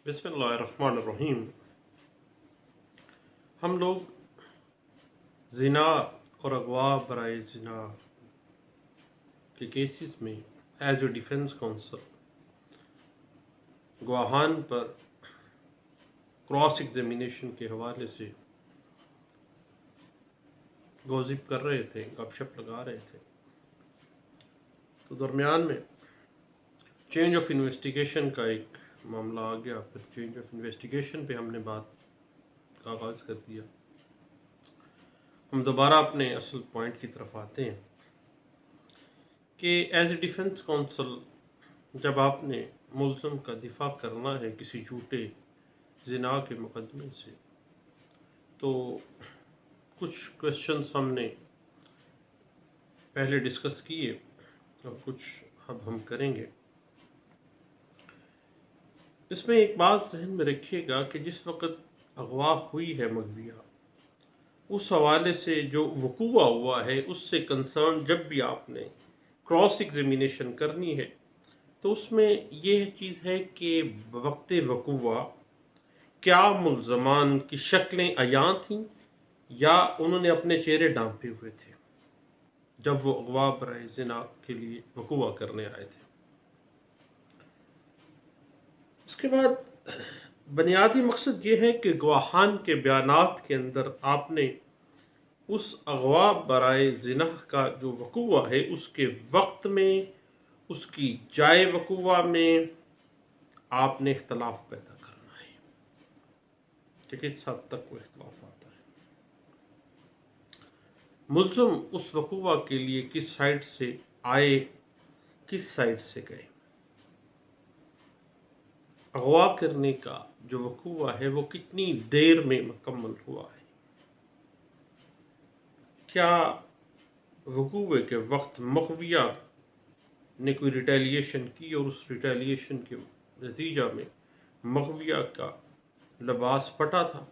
بسم اللہ الرحمن الرحیم۔ ہم لوگ زنا اور اغوا برائے زنا کے کیسز میں ایز اے ڈیفنس کونسل گواہان پر کراس ایگزامینیشن کے حوالے سے گوزپ کر رہے تھے، گپ شپ لگا رہے تھے، تو درمیان میں چینج آف انویسٹیگیشن کا ایک معاملہ آ گیا۔ پھر چینج آف انویسٹیگیشن پہ ہم نے بات کا آغاز کر دیا۔ ہم دوبارہ اپنے اصل پوائنٹ کی طرف آتے ہیں کہ ایز اے ڈیفنس کونسل جب آپ نے ملزم کا دفاع کرنا ہے کسی جھوٹے زنا کے مقدمے سے، تو کچھ کویشچنز ہم نے پہلے ڈسکس کیے اور کچھ اب ہم کریں گے۔ اس میں ایک بات ذہن میں رکھیے گا کہ جس وقت اغوا ہوئی ہے مغویہ، اس حوالے سے جو وقوع ہوا ہے اس سے کنسرن جب بھی آپ نے کراس ایگزامینیشن کرنی ہے تو اس میں یہ چیز ہے کہ وقت وقوع کیا ملزمان کی شکلیں عیاں تھیں یا انہوں نے اپنے چہرے ڈھانپے ہوئے تھے جب وہ اغوا برائے زنا کے لیے وقوع کرنے آئے تھے۔ اس کے بعد بنیادی مقصد یہ ہے کہ گواہان کے بیانات کے اندر آپ نے اس اغوا برائے زنا کا جو وقوع ہے اس کے وقت میں، اس کی جائے وقوع میں آپ نے اختلاف پیدا کرنا ہے کہ کس حد تک وہ اختلاف آتا ہے۔ ملزم اس وقوع کے لیے کس سائڈ سے آئے، کس سائڈ سے گئے، اغوا کرنے کا جو وقوع ہے وہ کتنی دیر میں مکمل ہوا ہے، کیا وقوع کے وقت مغویہ نے کوئی ریٹیلیشن کی اور اس ریٹیلیشن کے نتیجہ میں مغویہ کا لباس پھٹا تھا،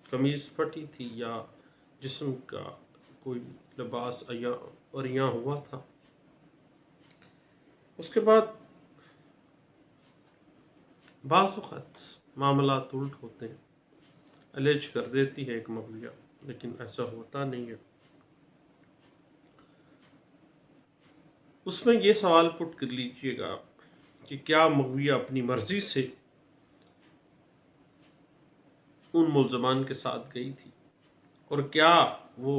قمیض پھٹی تھی، یا جسم کا کوئی لباس عریاں ہوا تھا۔ اس کے بعد بعض اوقات معاملات الٹ ہوتے ہیں، الیج کر دیتی ہے ایک مغویہ لیکن ایسا ہوتا نہیں ہے۔ اس میں یہ سوال پٹ کر لیجئے گا کہ کیا مغویہ اپنی مرضی سے ان ملزمان کے ساتھ گئی تھی، اور کیا وہ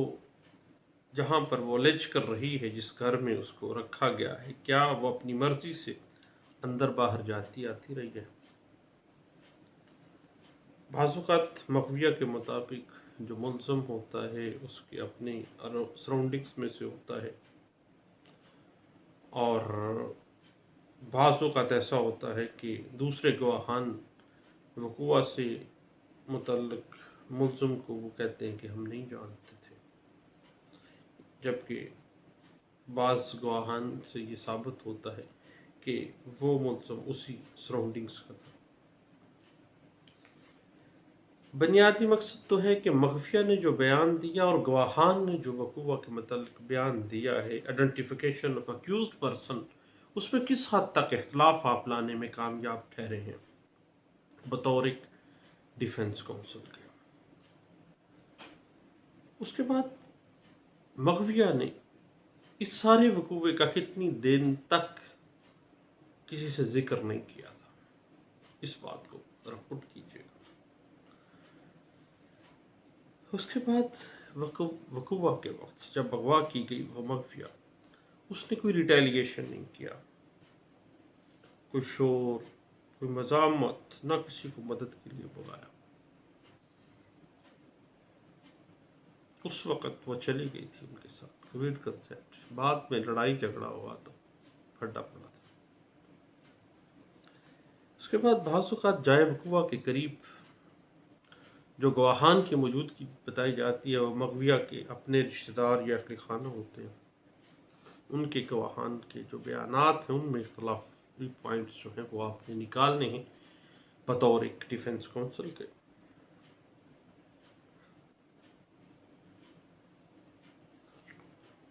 جہاں پر وہ الیج کر رہی ہے، جس گھر میں اس کو رکھا گیا ہے، کیا وہ اپنی مرضی سے اندر باہر جاتی آتی رہی ہے۔ بعض اوقات مغویہ کے مطابق جو ملزم ہوتا ہے اس کے اپنی سراؤنڈنگز میں سے ہوتا ہے، اور بعض اوقات ایسا ہوتا ہے کہ دوسرے گواہان وقوع سے متعلق ملزم کو وہ کہتے ہیں کہ ہم نہیں جانتے تھے، جبکہ بعض گواہان سے یہ ثابت ہوتا ہے کہ وہ ملزم اسی سراؤنڈنگز کا تھا۔ بنیادی مقصد تو ہے کہ مغویہ نے جو بیان دیا اور گواہان نے جو وقوع کے متعلق بیان دیا ہے، آئیڈینٹیفیکیشن آف اکیوزڈ پرسن، اس میں کس حد تک اختلاف آپ لانے میں کامیاب ٹھہرے ہیں بطور ایک ڈیفنس کونسل کے۔ اس کے بعد مغویہ نے اس سارے وقوع کا کتنی دن تک کسی سے ذکر نہیں کیا تھا، اس بات کو ذرا پٹ کیجیے گا۔ اس کے بعد وقوع کے وقت جب اغوا کی گئی وہ مغویہ، اس نے کوئی ریٹیلیشن نہیں کیا، کوئی شور، کوئی مزاحمت، نہ کسی کو مدد کے لیے بلایا۔ اس وقت وہ چلی گئی تھی ان کے ساتھ ود کنسنٹ، بعد میں لڑائی جھگڑا ہوا تو پھڈا پڑا تھا۔ اس کے بعد بعض اوقات جائے وقوع کے قریب جو گواہان کی موجودگی بتائی جاتی ہے وہ مغویہ کے اپنے رشتہ دار یا اہل خانہ ہوتے ہیں، ان کے گواہان کے جو بیانات ہیں ان میں اختلافی پوائنٹس جو ہیں وہ آپ نے نکالنے ہیں بطور ایک ڈیفنس کونسل کے۔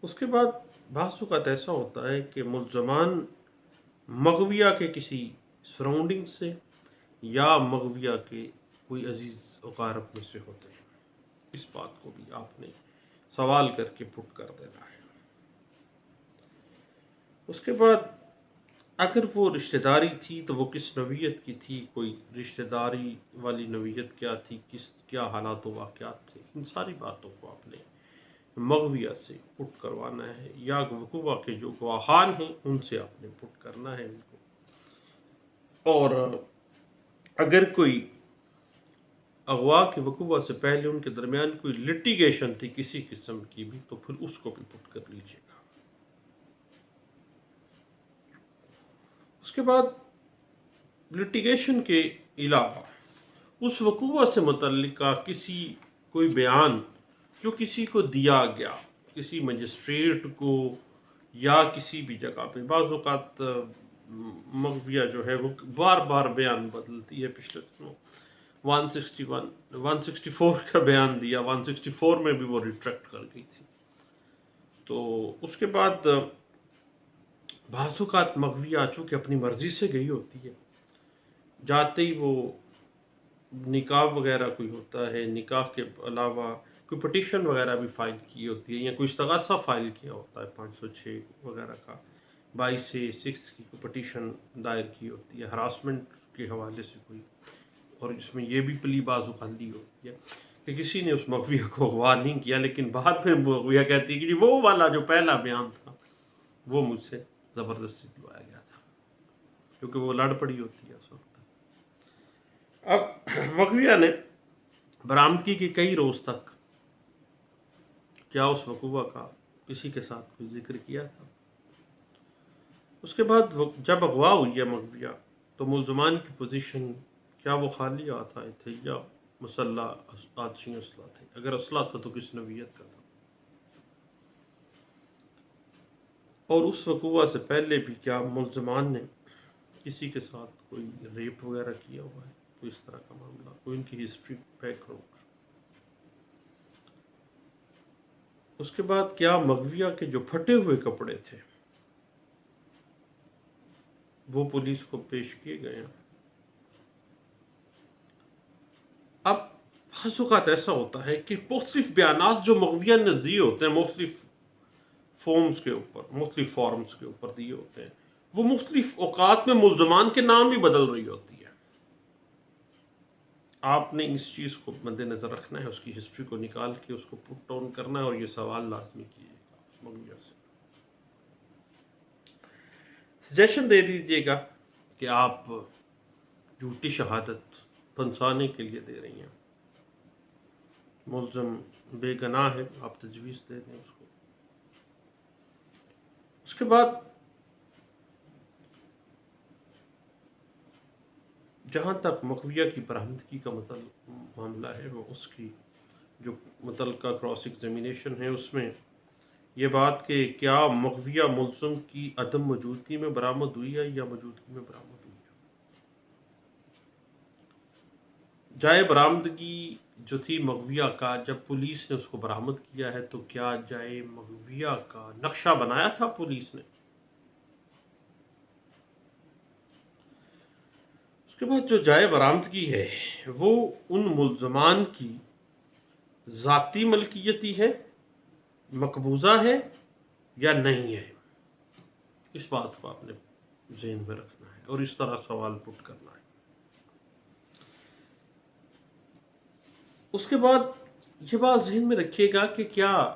اس کے بعد بعض اوقات ایسا ہوتا ہے کہ ملزمان مغویہ کے کسی سراؤنڈنگ سے یا مغویہ کے کوئی عزیز اقارب میں سے ہوتے ہیں. اس بات کو بھی آپ نے سوال کر کے پٹ کر دینا ہے. اس کے بعد اگر وہ رشتہ داری تھی تو وہ کس نوعیت کی تھی، کوئی رشتہ داری والی نوعیت کیا تھی، کیا حالات و واقعات تھے، ان ساری باتوں کو آپ نے مغویہ سے پٹ کروانا ہے، یا وقوع کے جو گواہان ہیں ان سے آپ نے پٹ کرنا ہے ان کو. اور اگر کوئی اغوا کے وقوع سے پہلے ان کے درمیان کوئی لٹیگیشن تھی کسی قسم کی بھی، تو پھر اس کو بھی پٹ کر لیجیے گا. اس کے بعد لٹیگیشن کے علاوہ اس وقوع سے متعلقہ کوئی بیان جو کسی کو دیا گیا، کسی مجسٹریٹ کو یا کسی بھی جگہ پہ. بعض اوقات مغویہ جو ہے وہ بار بار بیان بدلتی ہے. پچھلے دنوں 164 کا بیان دیا، 164 میں بھی وہ ریٹریکٹ کر گئی تھی. تو اس کے بعد بعض اوقات مغویہ چونکہ اپنی مرضی سے گئی ہوتی ہے، جاتے ہی وہ نکاح وغیرہ کوئی ہوتا ہے، نکاح کے علاوہ کوئی پٹیشن وغیرہ بھی فائل کی ہوتی ہے، یا کوئی استغاثہ فائل کیا ہوتا ہے 506 وغیرہ کا، 22(6) کی کوئی پٹیشن دائر کی ہوتی ہے ہراسمنٹ کے حوالے سے کوئی، اور اس میں یہ بھی پلی بعض اوقات دی ہوتی ہے کہ کسی نے اس مغویہ کو اغوا نہیں کیا، لیکن بعد میں مغویہ کہتی ہے کہ جی وہ والا جو پہلا بیان تھا وہ مجھ سے زبردستی دلوایا گیا تھا، کیونکہ وہ لڑ پڑی ہوتی ہے اس وقت. اب مغویہ نے برآمدگی کے کئی روز تک کیا اس وقوع کا کسی کے ساتھ کوئی ذکر کیا تھا. اس کے بعد جب اغوا ہوئی ہے مغویہ تو ملزمان کی پوزیشن کیا وہ خالی آتے تھے یا مسلح آتشی اسلحہ تھے، اگر اسلحہ تھا تو کس نوعیت کا تھا. اور اس وقوع سے پہلے بھی کیا ملزمان نے کسی کے ساتھ کوئی ریپ وغیرہ کیا ہوا ہے، کوئی اس طرح کا معاملہ، کوئی ان کی ہسٹری بیک گراؤنڈ. اس کے بعد کیا مغویہ کے جو پھٹے ہوئے کپڑے تھے وہ پولیس کو پیش کیے گئے ہیں. اب بعض اوقات ایسا ہوتا ہے کہ مختلف بیانات جو مغویہ نے دیے ہوتے ہیں، مختلف فارمز کے اوپر دیے ہوتے ہیں، وہ مختلف اوقات میں ملزمان کے نام بھی بدل رہی ہوتی ہے. آپ نے اس چیز کو مد نظر رکھنا ہے، اس کی ہسٹری کو نکال کے اس کو پٹ ڈاؤن کرنا ہے، اور یہ سوال لازمی کیجیے گا مغویہ سے. سجیشن دے دیجیے گا کہ آپ جھوٹی شہادت پھنسانے کے لیے دے رہی ہیں، ملزم بے گناہ ہے، آپ تجویز دے دیں اس کو. اس کے بعد جہاں تک مغویہ کی برآمدگی کا معاملہ ہے، وہ اس کی جو متعلقہ کراس ایگزامینیشن ہے اس میں یہ بات کہ کیا مغویہ ملزم کی عدم موجودگی میں برآمد ہوئی ہے یا موجودگی میں برآمد ہوئی ہے. جائے برآمدگی جو تھی مغویہ کا، جب پولیس نے اس کو برآمد کیا ہے تو کیا جائے مغویہ کا نقشہ بنایا تھا پولیس نے. اس کے بعد جو جائے برآمدگی ہے وہ ان ملزمان کی ذاتی ملکیتی ہے، مقبوضہ ہے یا نہیں ہے. اس بات کو آپ نے ذہن میں رکھنا ہے اور اس طرح سوال پٹ کرنا ہے. اس کے بعد یہ بات ذہن میں رکھیے گا کہ کیا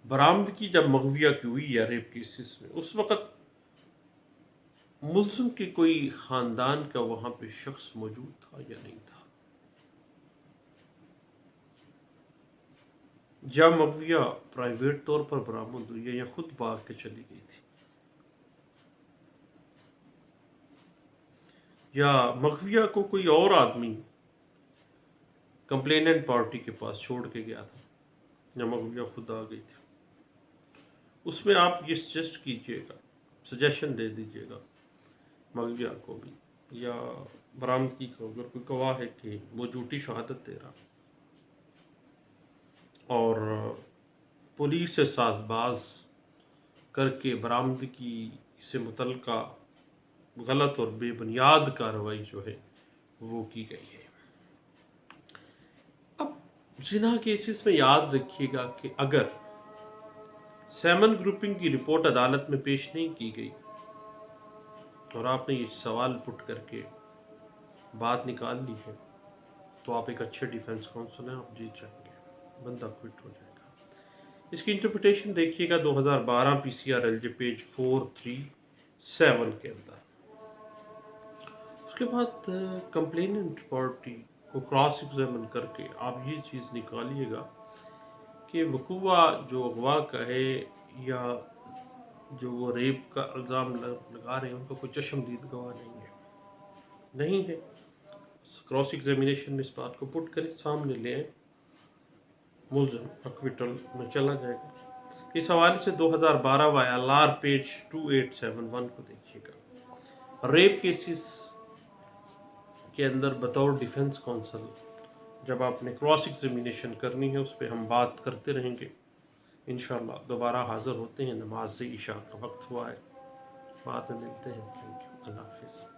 برآمدگی جب مغویہ کی ہوئی یا ریپ کیسز میں، اس وقت ملزم کے کوئی خاندان کا وہاں پہ شخص موجود تھا یا نہیں تھا، یا مغویہ پرائیویٹ طور پر برآمد ہوئی ہے یا خود بھاگ کے چلی گئی تھی، یا مغویہ کو کوئی اور آدمی کمپلیننٹ پارٹی کے پاس چھوڑ کے گیا تھا، یا مغویہ خود آ گئی تھی. اس میں آپ یہ سجیسٹ کیجیے گا، سجیشن دے دیجیے گا مغویہ کو بھی یا برآمدگی کو، اگر کوئی گواہ ہے کہ وہ جھوٹی شہادت دے رہا اور پولیس سے ساز باز کر کے برآمدگی سے متعلقہ غلط اور بے بنیاد کارروائی جو ہے وہ کی گئی ہے۔ اب زنا کیسز میں یاد رکھیے گا کہ اگر سیمن گروپنگ کی رپورٹ عدالت میں پیش نہیں کی گئی اور آپ نے یہ سوال پٹ کر کے بات نکال لی ہے تو آپ ایک اچھے ڈیفنس کونسل ہیں، آپ جیت جائیں گے، بندہ کوئٹ ہو جائے گا۔ اس کی انٹرپریٹیشن دیکھیے گا 2012 PCRLJ پیج 437 کے اندر۔ اس کے بعد کمپلیننٹ پارٹی کو کراس ایگزامن کر کے آپ یہ چیز نکالیے گا کہ وقوع جو اغوا کا ہے یا جو وہ ریپ کا الزام لگا رہے ہیں ان کا کوئی چشمدید گواہ نہیں ہے۔ کراس ایگزامینیشن میں اس بات کو پٹ کریں، سامنے لیں، ملزم اکویٹل میں چلا جائے گا۔ اس حوالے سے 2012 YLR پیج 2871 کو دیکھیے گا۔ ریپ کیسز کے اندر بطور ڈیفنس کونسل جب آپ نے کراس ایگزامینیشن کرنی ہے اس پہ ہم بات کرتے رہیں گے انشاءاللہ۔ دوبارہ حاضر ہوتے ہیں، نماز عشاء کا وقت ہوا ہے، بعد میں ملتے ہیں۔ تھینک یو، اللہ حافظ۔